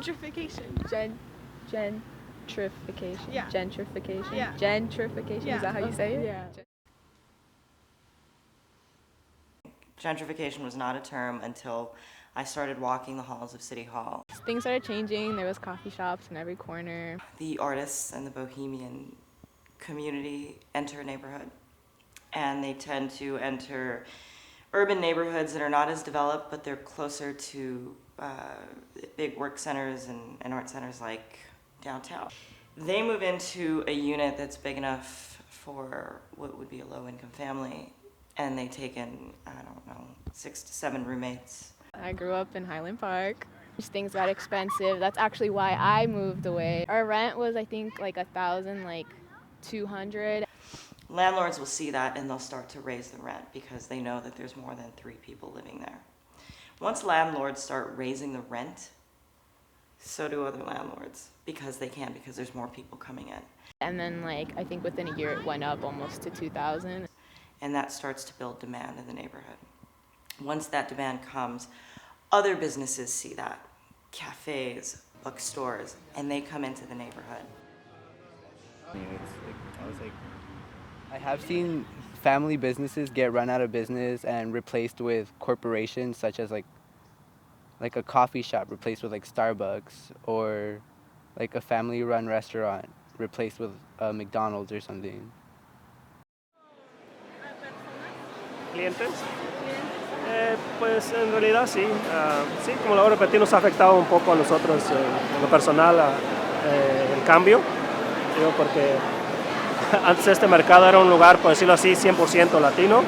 Gentrification. Gentrification. Yeah. Gentrification. Yeah. Gentrification. Yeah. Is that how you say it? Yeah. Gentrification was not a term until I started walking the halls of City Hall. Things started changing. There was coffee shops in every corner. The artists and the bohemian community enter a neighborhood, and they tend to enter urban neighborhoods that are not as developed, but they're closer to big work centers and art centers like downtown. They move into a unit that's big enough for what would be a low-income family, and they take in, I don't know, 6 to 7 roommates. I grew up in Highland Park. Things got expensive. That's actually why I moved away. Our rent was, I think, like $1,200. Landlords will see that and they'll start to raise the rent because they know that there's more than 3 people living there. Once landlords start raising the rent, so do other landlords because they can, because there's more people coming in. And then, like, I think within a year it went up almost to $2,000. And that starts to build demand in the neighborhood. Once that demand comes, other businesses see that, cafes, bookstores, and they come into the neighborhood. I have seen family businesses get run out of business and replaced with corporations, such as like a coffee shop replaced with like Starbucks, or like a family-run restaurant replaced with McDonald's or something. ¿Clientes? Pues en realidad sí, sí, como lo repetí, nos ha afectado un poco a nosotros en lo personal el cambio, digo, porque antes este mercado era un lugar, por decirlo así, 100% latino,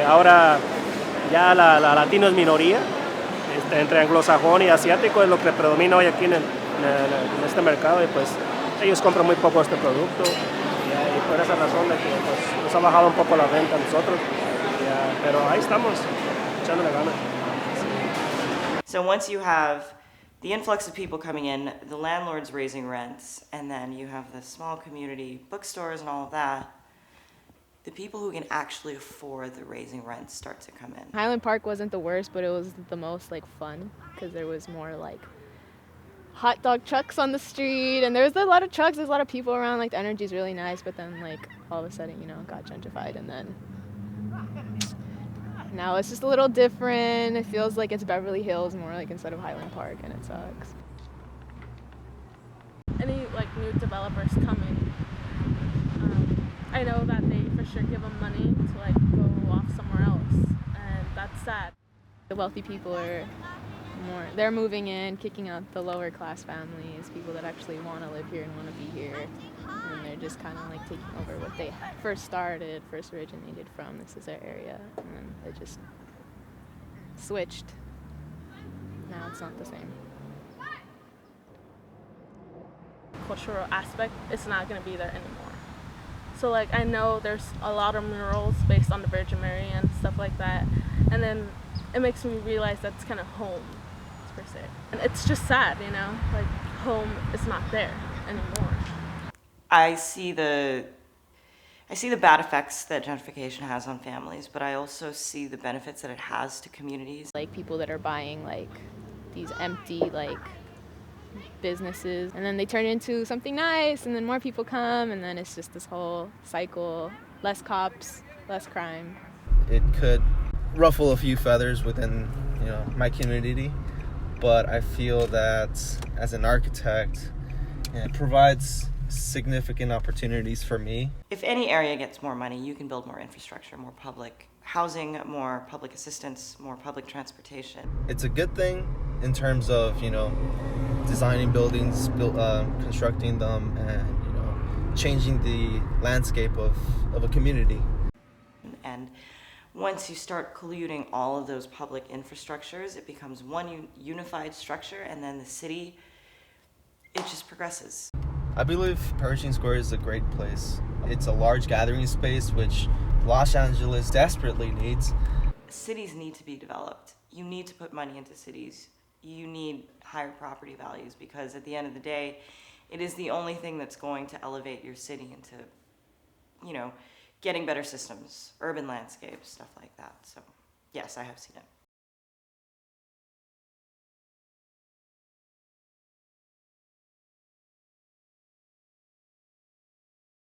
ahora ya la latino es minoría, entre anglosajón y asiático es lo que predomina hoy aquí en este mercado, y pues ellos compran muy poco este producto, y por esa razón de que pues, nos ha bajado un poco la venta a nosotros. Pero ahí estamos, echándole ganas. So once you have the influx of people coming in, the landlords raising rents, and then you have the small community bookstores and all of that, the people who can actually afford the raising rents start to come in. Highland Park wasn't the worst, but it was the most like fun because there was more like hot dog trucks on the street, and there was a lot of trucks, there's a lot of people around, like the energy's really nice, but then like all of a sudden, you know, it got gentrified, and then now it's just a little different. It feels like it's Beverly Hills more like instead of Highland Park, and it sucks. Any like new developers coming, I know that they for sure give them money to like go off somewhere else, and that's sad. The wealthy people are they're moving in, kicking out the lower class families, people that actually want to live here and want to be here, and they're just kind of like taking over what they first originated from. This is their area, and then they just switched. Now it's not the same. Cultural aspect, it's not going to be there anymore. So like I know there's a lot of murals based on the Virgin Mary and stuff like that, and then it makes me realize that's kind of home per se, and it's just sad, you know, like home is not there anymore. I see the bad effects that gentrification has on families, but I also see the benefits that it has to communities. Like people that are buying like these empty like businesses, and then they turn into something nice, and then more people come, and then it's just this whole cycle. Less cops, less crime. It could ruffle a few feathers within, you know, my community, but I feel that as an architect, it provides significant opportunities for me. If any area gets more money, you can build more infrastructure, more public housing, more public assistance, more public transportation. It's a good thing in terms of, you know, designing buildings, constructing them, and, you know, changing the landscape of a community. And once you start colluding all of those public infrastructures, it becomes one unified structure, and then the city, it just progresses. I believe Pershing Square is a great place. It's a large gathering space, which Los Angeles desperately needs. Cities need to be developed. You need to put money into cities. You need higher property values, because at the end of the day, it is the only thing that's going to elevate your city into, you know, getting better systems, urban landscapes, stuff like that. So yes, I have seen it.